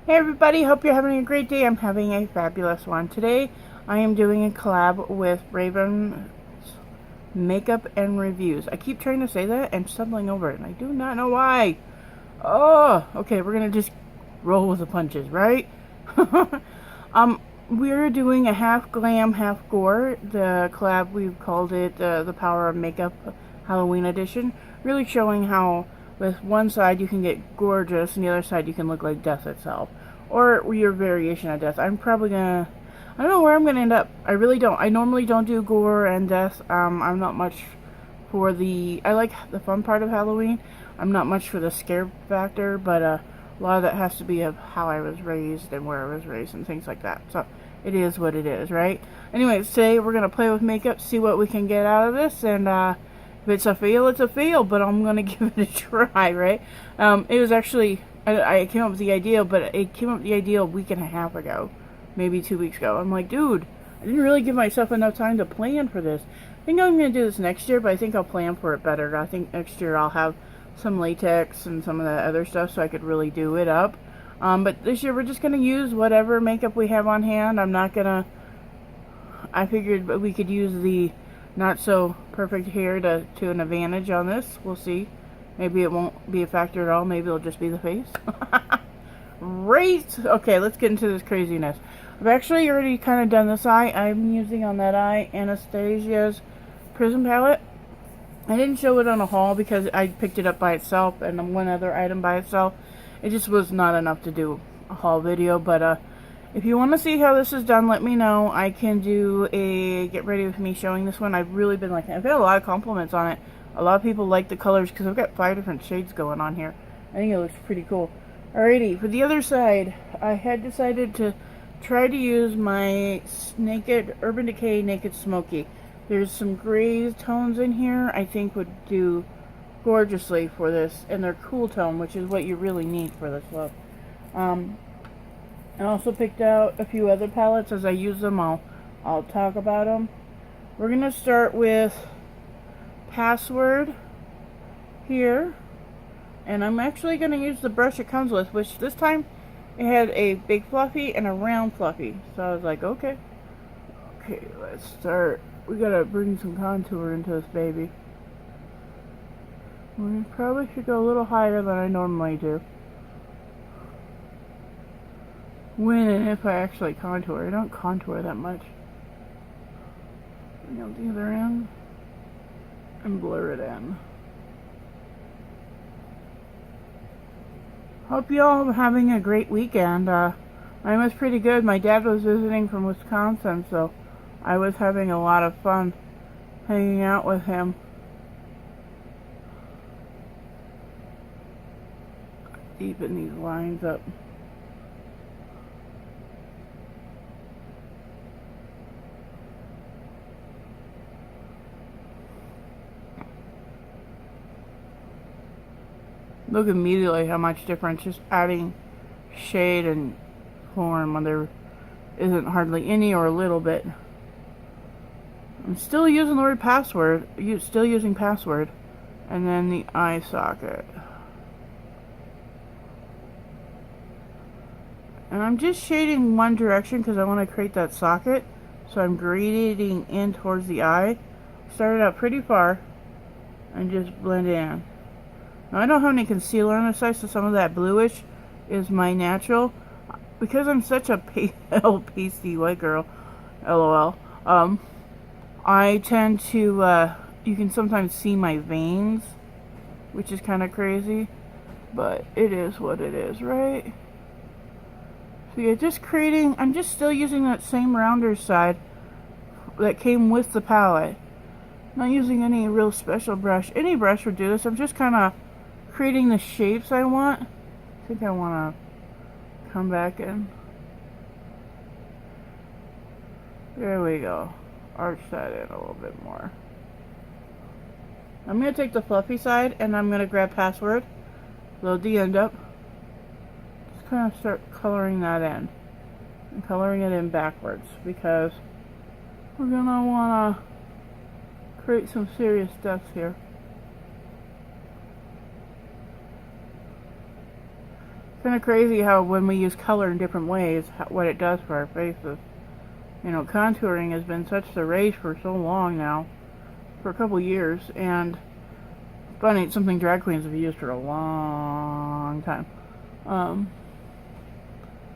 Hey everybody, hope you're having a great day. I'm having a fabulous one. Today I am doing a collab with Raven's Makeup and Reviews. I keep trying to say that and stumbling over it, and I do not know why. Oh, okay, we're gonna just roll with the punches, right? We're doing a half glam, half gore. The collab, we've called it The Power of Makeup Halloween Edition. Really showing how with one side you can get gorgeous and the other side you can look like death itself. Or your variation of death. I'm probably gonna, I don't know where I'm gonna end up. I really don't. I normally don't do gore and death. I'm not much for the, I like the fun part of Halloween. I'm not much for the scare factor, but a lot of that has to be of how I was raised and where I was raised and things like that. So it is what it is, right? Anyways, today we're gonna play with makeup, see what we can get out of this, and if it's a fail, it's a fail, but I'm gonna give it a try, right? It was actually, I came up with the idea, but it came up with the idea a week and a half ago, maybe 2 weeks ago. I'm like, dude, I didn't really give myself enough time to plan for this. I think I'm gonna do this next year, but I think I'll plan for it better. I think next year I'll have some latex and some of the other stuff so I could really do it up. But this year we're just gonna use whatever makeup we have on hand. I'm not gonna, I figured we could use the not so perfect hair to an advantage on this. We'll see. Maybe it won't be a factor at all. Maybe it'll just be the face. Right. Okay, let's get into this craziness. I've actually already kind of done this eye. I'm using on that eye Anastasia's Prism palette. I didn't show it on a haul because I picked it up by itself and one other item by itself. It just was not enough to do a haul video, but if you want to see how this is done, let me know. I can do a get ready with me showing this one. I've really been liking it. I've had a lot of compliments on it. A lot of people like the colors because I've got 5 different shades going on here. I think it looks pretty cool. Alrighty, for the other side, I had decided to try to use my Urban Decay Naked Smoky. There's some gray tones in here I think would do gorgeously for this, and they're cool tone, which is what you really need for this look. I also picked out a few other palettes. As I use them, I'll talk about them. We're gonna start with Password here, and I'm actually gonna use the brush it comes with, which this time it had a big fluffy and a round fluffy. So I was like, okay, let's start. We gotta bring some contour into this baby. We probably should go a little higher than I normally do. When and if I actually contour. I don't contour that much. Bring out the other end and blur it in. Hope you all are having a great weekend. Mine was pretty good. My dad was visiting from Wisconsin, so I was having a lot of fun hanging out with him. Deepen these lines up. Look immediately how much difference just adding shade and form when there isn't hardly any or a little bit. I'm still using the word password, still using password, and then the eye socket. And I'm just shading one direction because I want to create that socket, so I'm grading in towards the eye. Started out pretty far and just blend in. Now I don't have any concealer on the side, so some of that bluish is my natural. Because I'm such a pale, pasty white girl, lol, I tend to, you can sometimes see my veins, which is kind of crazy, but it is what it is, right? So yeah, just creating, I'm just still using that same rounder side that came with the palette. Not using any real special brush. Any brush would do this. I'm just kind of creating the shapes I want. I think I want to come back in. There we go. Arch that in a little bit more. I'm going to take the fluffy side and I'm going to grab Password, load the end up, just kind of start coloring that in. And coloring it in backwards because we're going to want to create some serious depth here. kind of crazy how when we use color in different ways, what it does for our faces. You know, contouring has been such the rage for so long now, for a couple years, and funny, it's something drag queens have used for a long time.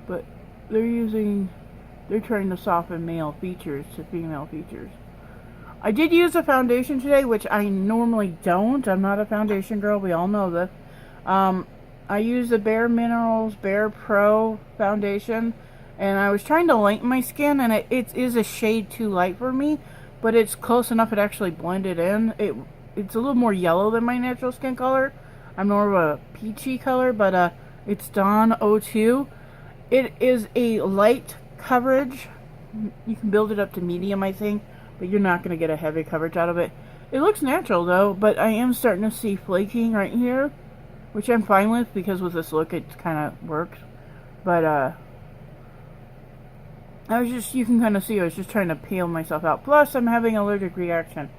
But they're trying to soften male features to female features. I did use a foundation today, which I normally don't. I'm not a foundation girl. We all know this. I used the Bare Minerals Bare Pro foundation, and I was trying to lighten my skin, and it is a shade too light for me, but it's close enough it actually blended in. It's a little more yellow than my natural skin color. I'm more of a peachy color, but it's Dawn 02. It is a light coverage. You can build it up to medium, I think, but you're not going to get a heavy coverage out of it. It looks natural, though, but I am starting to see flaking right here, which I'm fine with, because with this look, it kind of works. But, you can kind of see I was just trying to peel myself out. Plus, I'm having an allergic reaction.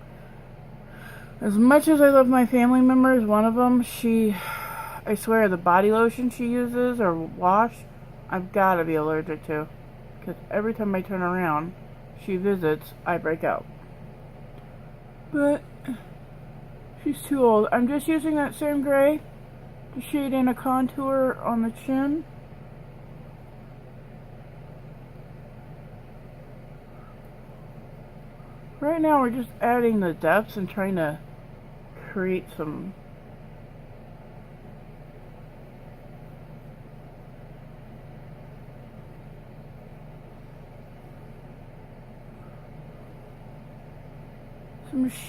As much as I love my family members, one of them, I swear, the body lotion she uses, or wash, I've got to be allergic to. Because every time I turn around, she visits, I break out. But, she's too old. I'm just using that same gray to shade in a contour on the chin. Right now we're just adding the depths and trying to create some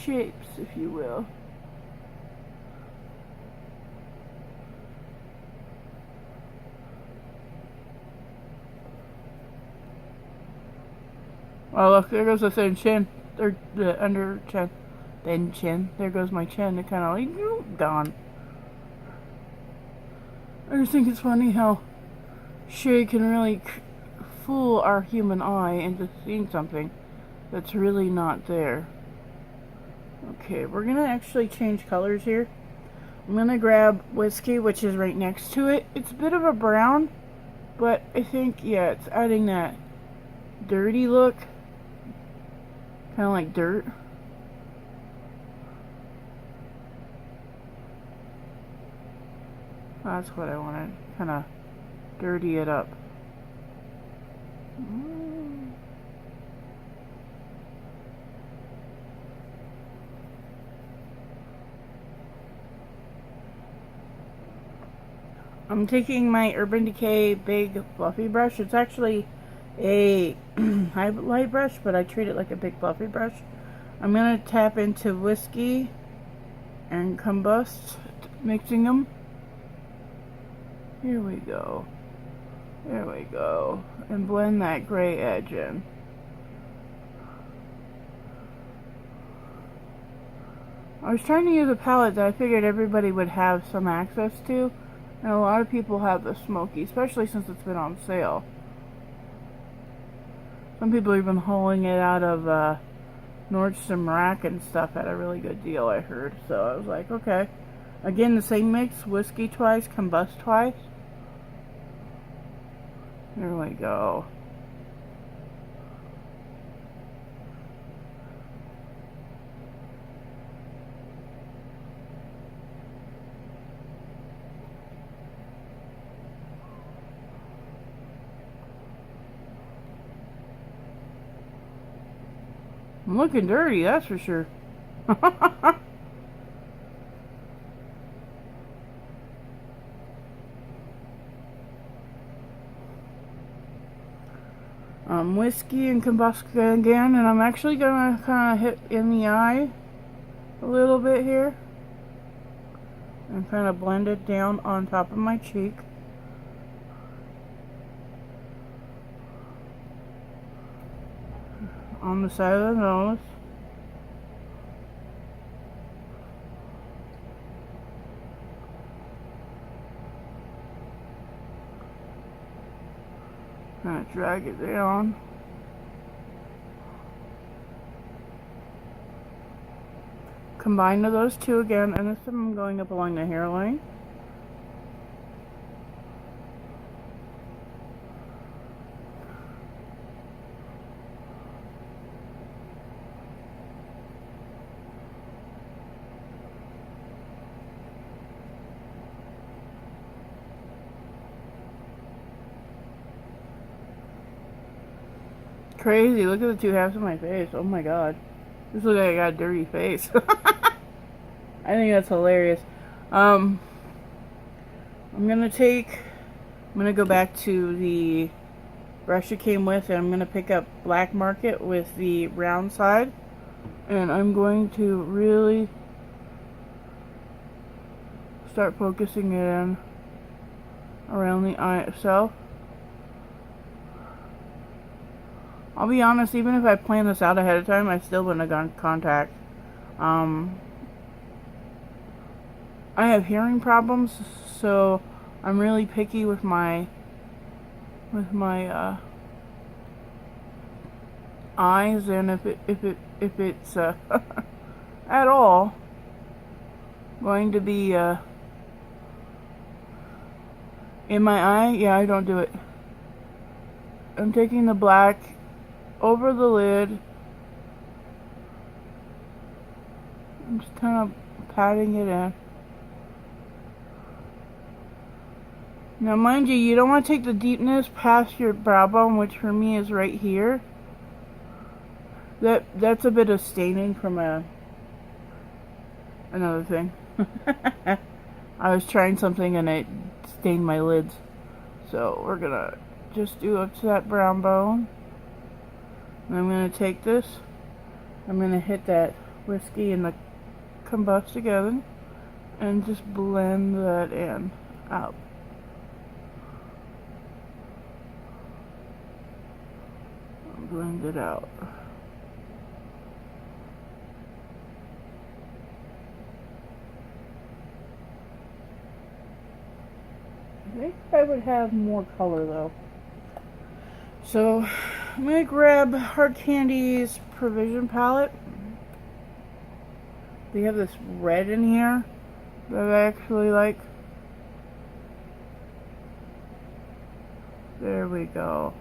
shapes, if you will. Oh, look, there goes the same chin. Or the under chin. Then chin. There goes my chin. It kind of like, gone. I just think it's funny how shade can really fool our human eye into seeing something that's really not there. Okay, we're going to actually change colors here. I'm going to grab Whiskey, which is right next to it. It's a bit of a brown, but I think, yeah, it's adding that dirty look. Kind of like dirt. That's what I wanted. Kind of dirty it up. I'm taking my Urban Decay big fluffy brush. It's actually a highlight brush, but I treat it like a big fluffy brush. I'm going to tap into Whiskey and Combust, mixing them. Here we go. There we go. And blend that gray edge in. I was trying to use a palette that I figured everybody would have some access to. And a lot of people have the smoky, especially since it's been on sale. Some people are even hauling it out of Nordstrom Rack and stuff at a really good deal, I heard. So I was like, okay. Again, the same mix, Whiskey twice, Combust twice. There we go. I'm looking dirty, that's for sure. Whiskey and Combust again, and I'm actually gonna kind of hit in the eye a little bit here and kind of blend it down on top of my cheek. On the side of the nose. Kind of drag it down. Combine those two again, and this time I'm going up along the hairline. crazy. Look at the two halves of my face. Oh my god. This looks like I got a dirty face. I think that's hilarious. I'm gonna go back to the brush it came with, and I'm gonna pick up Black Market with the round side, and I'm going to really start focusing it in around the eye itself. I'll be honest, even if I planned this out ahead of time, I still wouldn't have gone contact. I have hearing problems, so I'm really picky with my eyes, and if it's at all going to be in my eye, yeah, I don't do it. I'm taking the black over the lid. I'm just kind of patting it in. Now, mind you, you don't want to take the deepness past your brow bone, which for me is right here. That's a bit of staining from another thing. I was trying something and it stained my lids. So we're gonna just do up to that brown bone. And I'm gonna take this. I'm gonna hit that whiskey and the combust together and just blend that in out. Blend it out. I think I would have more color though. So I'm gonna grab Hard Candy's Provision palette. They have this red in here that I actually like. There we go.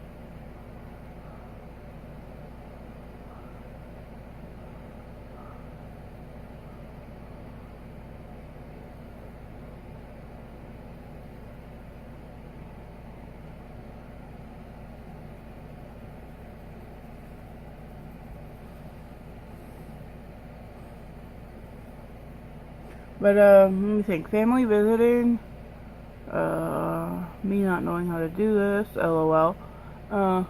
But let me think. Family visiting. Me not knowing how to do this. LOL. Oh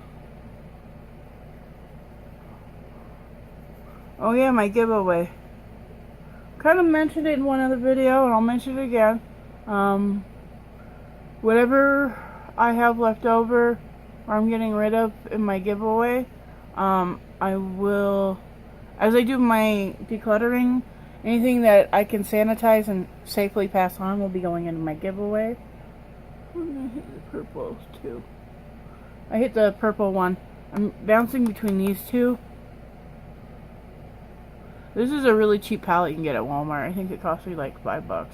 yeah, my giveaway. Kind of mentioned it in one other video, and I'll mention it again. Whatever I have left over, or I'm getting rid of in my giveaway, I will, as I do my decluttering, anything that I can sanitize and safely pass on will be going into my giveaway. I'm gonna hit the purples too. I hit the purple one. I'm bouncing between these two. This is a really cheap palette you can get at Walmart. I think it cost me like $5.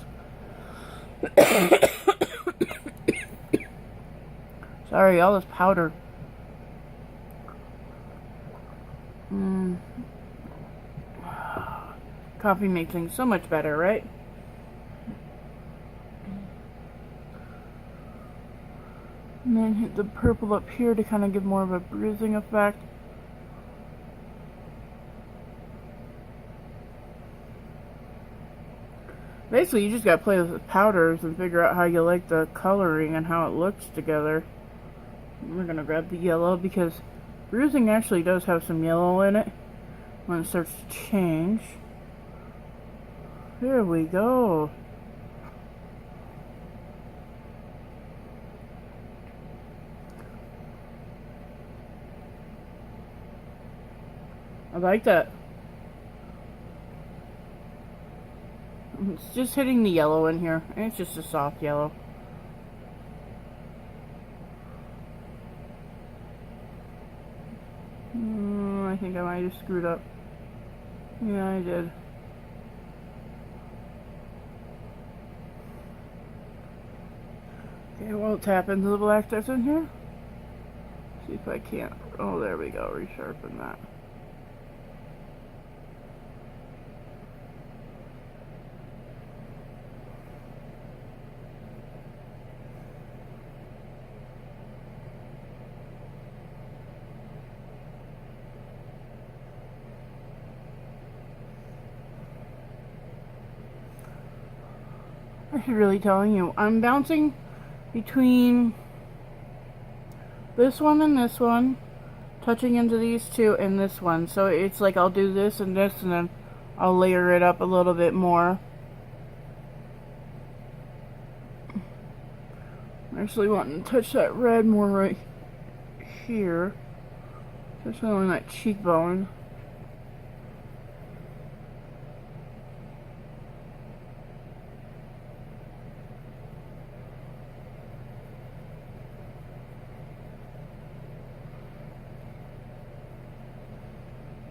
Sorry, all this powder. Coffee makes things so much better, right? And then hit the purple up here to kind of give more of a bruising effect. Basically, you just gotta play with the powders and figure out how you like the coloring and how it looks together. We're gonna grab the yellow because bruising actually does have some yellow in it when it starts to change. There we go. I like that. It's just hitting the yellow in here, and it's just a soft yellow. I think I might have screwed up. Yeah, I did. Okay, well, tap into the black that's in here. See if I can't. Oh, there we go. Resharpen that. really telling you. I'm bouncing between this one and this one, touching into these two and this one. So it's like I'll do this and this, and then I'll layer it up a little bit more. I'm actually wanting to touch that red more right here, especially on that cheekbone.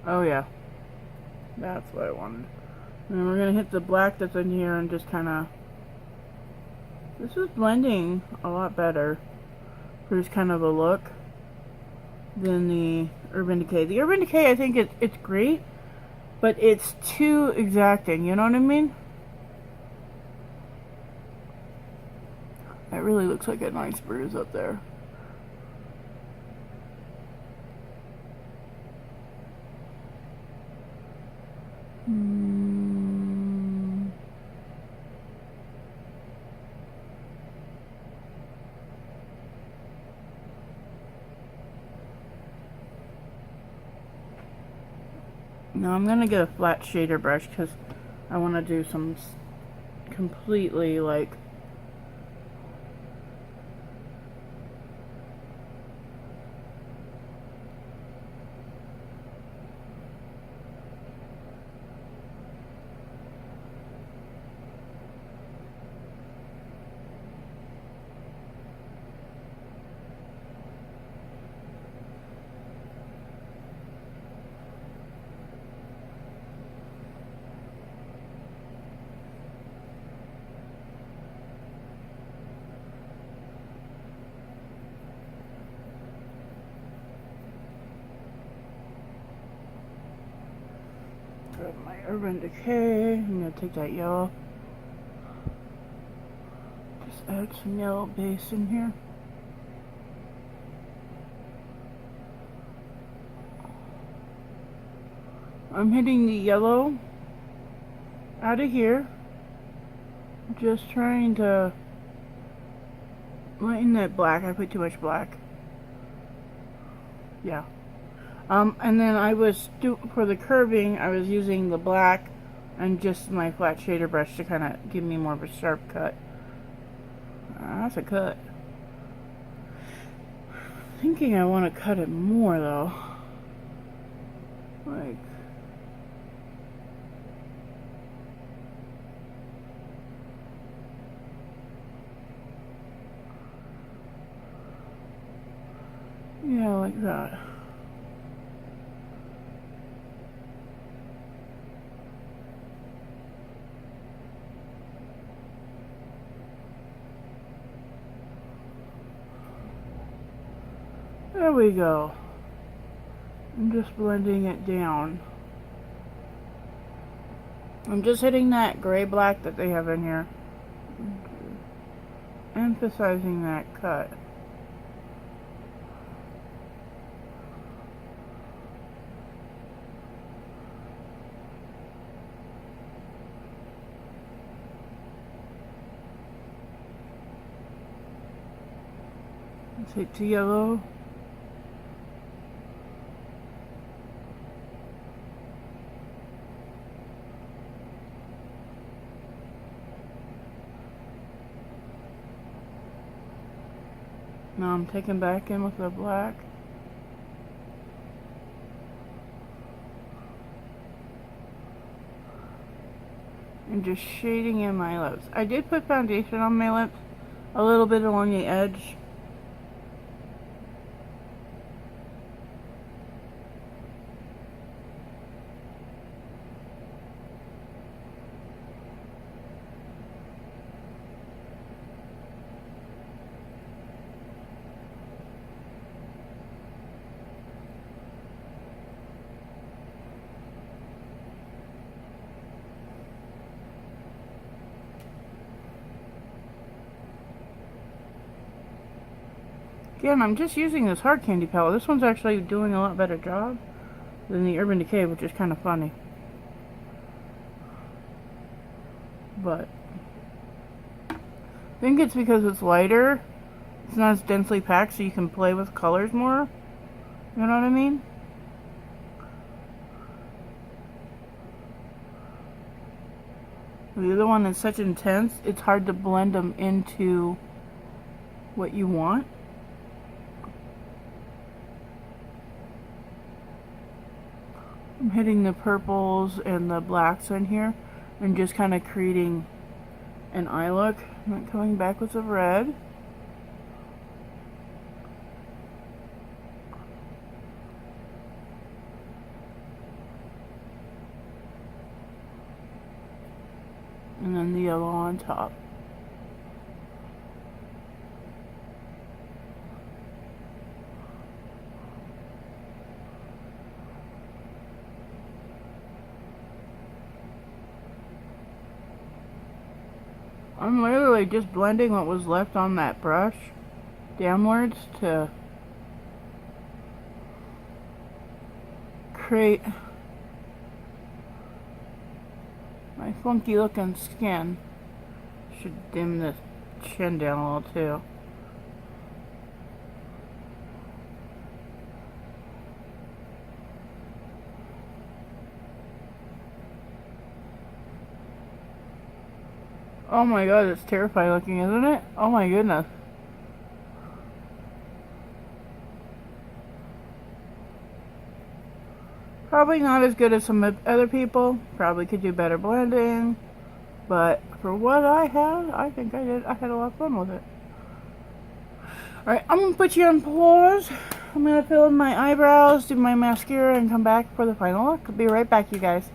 Oh yeah, that's what I wanted. And then we're going to hit the black that's in here and just kind of... This is blending a lot better for this kind of a look than the Urban Decay. The Urban Decay, I think it's great, but it's too exacting, you know what I mean? That really looks like a nice bruise up there. Now I'm going to get a flat shader brush because I want to do some completely like... Grab my Urban Decay. I'm going to take that yellow. Just add some yellow base in here. I'm hitting the yellow out of here. Just trying to lighten that black. I put too much black. Yeah. And then I was, for the curving, I was using the black and just my flat shader brush to kind of give me more of a sharp cut. That's a cut. Thinking I want to cut it more though. Like... yeah, like that. There we go. I'm just blending it down. I'm just hitting that gray black that they have in here. Emphasizing that cut. Let's hit the yellow. Now I'm taking back in with the black. And just shading in my lips. I did put foundation on my lips, a little bit along the edge. Again, I'm just using this hard candy palette. This one's actually doing a lot better job than the Urban Decay, which is kind of funny. But I think it's because it's lighter. It's not as densely packed, so you can play with colors more. You know what I mean? The other one is such intense, it's hard to blend them into what you want. I'm hitting the purples and the blacks in here and just kind of creating an eye look. I'm not coming back with the red. And then the yellow on top. I'm literally just blending what was left on that brush downwards to create my funky looking skin. Should dim the chin down a little too. Oh my god, it's terrifying looking, isn't it? Oh my goodness. Probably not as good as some other people. Probably could do better blending. But for what I had, I think I had a lot of fun with it. Alright, I'm going to put you on pause. I'm going to fill in my eyebrows, do my mascara, and come back for the final look. I'll be right back, you guys.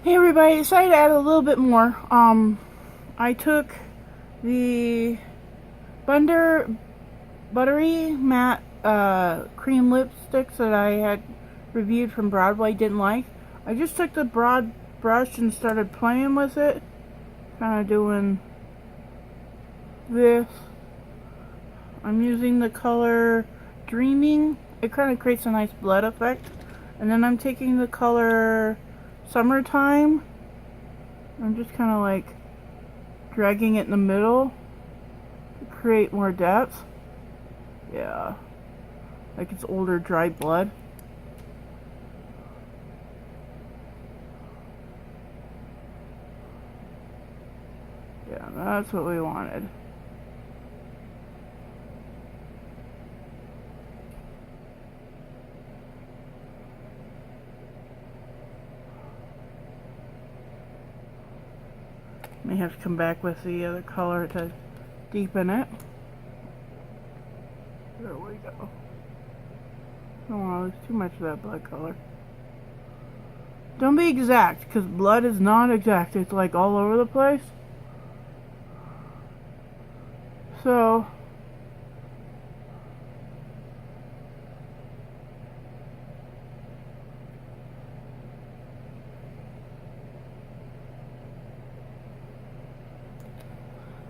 Hey everybody, I decided to add a little bit more. I took the buttery matte cream lipsticks that I had reviewed from Broadway, didn't like. I just took the broad brush and started playing with it. Kind of doing this. I'm using the color Dreaming. It kind of creates a nice blood effect. And then I'm taking the color Summertime. I'm just kind of like dragging it in the middle to create more depth. Yeah. Like it's older dry blood. Yeah, that's what we wanted. May have to come back with the other color to deepen it. There we go. Don't want to lose too much of that blood color. Don't be exact, because blood is not exact. It's like all over the place. So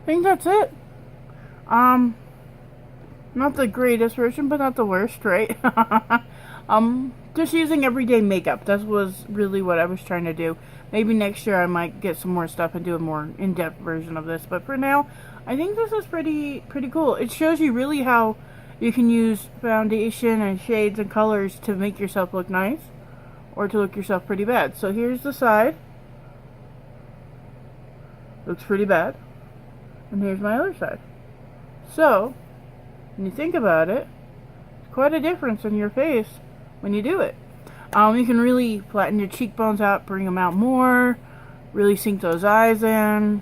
I think that's it. Not the greatest version, but not the worst, right? Just using everyday makeup. That was really what I was trying to do. Maybe next year I might get some more stuff and do a more in-depth version of this. But for now, I think this is pretty cool. It shows you really how you can use foundation and shades and colors to make yourself look nice or to look yourself pretty bad. So here's the side. Looks pretty bad. And here's my other side. So, when you think about it, it's quite a difference in your face when you do it. You can really flatten your cheekbones out, bring them out more, really sink those eyes in,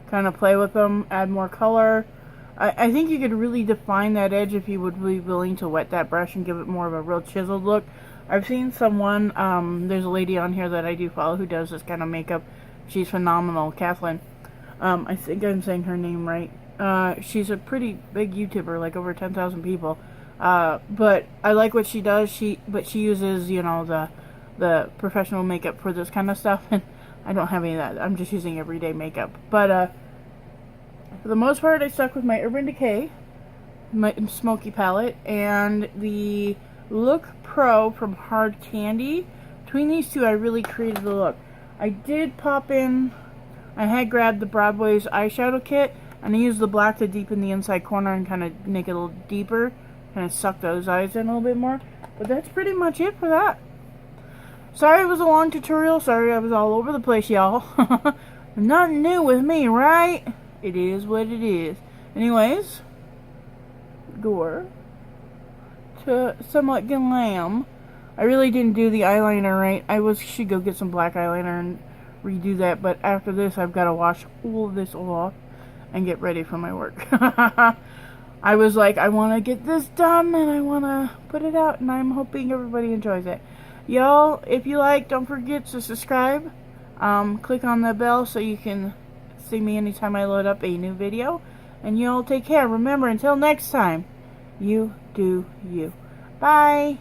kind of play with them, add more color. I think you could really define that edge if you would be willing to wet that brush and give it more of a real chiseled look. I've seen someone, there's a lady on here that I do follow who does this kind of makeup. She's phenomenal, Kathleen. I think I'm saying her name right. She's a pretty big YouTuber, like over 10,000 people. But I like what she does. But she uses, you know, the professional makeup for this kind of stuff, and I don't have any of that. I'm just using everyday makeup. But for the most part, I stuck with my Urban Decay, my Smoky palette, and the Look Pro from Hard Candy. Between these two, I really created the look. I did pop in. I had grabbed the Broadway's eyeshadow kit, and I used the black to deepen the inside corner and kind of make it a little deeper, kind of suck those eyes in a little bit more. But that's pretty much it for that. Sorry it was a long tutorial. Sorry I was all over the place, y'all. Nothing new with me, right? It is what it is. Anyways, gore to somewhat glam. I really didn't do the eyeliner right. should go get some black eyeliner and redo that, but after this I've got to wash all of this off and get ready for my work. I was like, I want to get this done and I want to put it out, and I'm hoping everybody enjoys it. Y'all, if you like, don't forget to subscribe. Click on the bell so you can see me anytime I load up a new video. And y'all take care. Remember, until next time, you do you. Bye.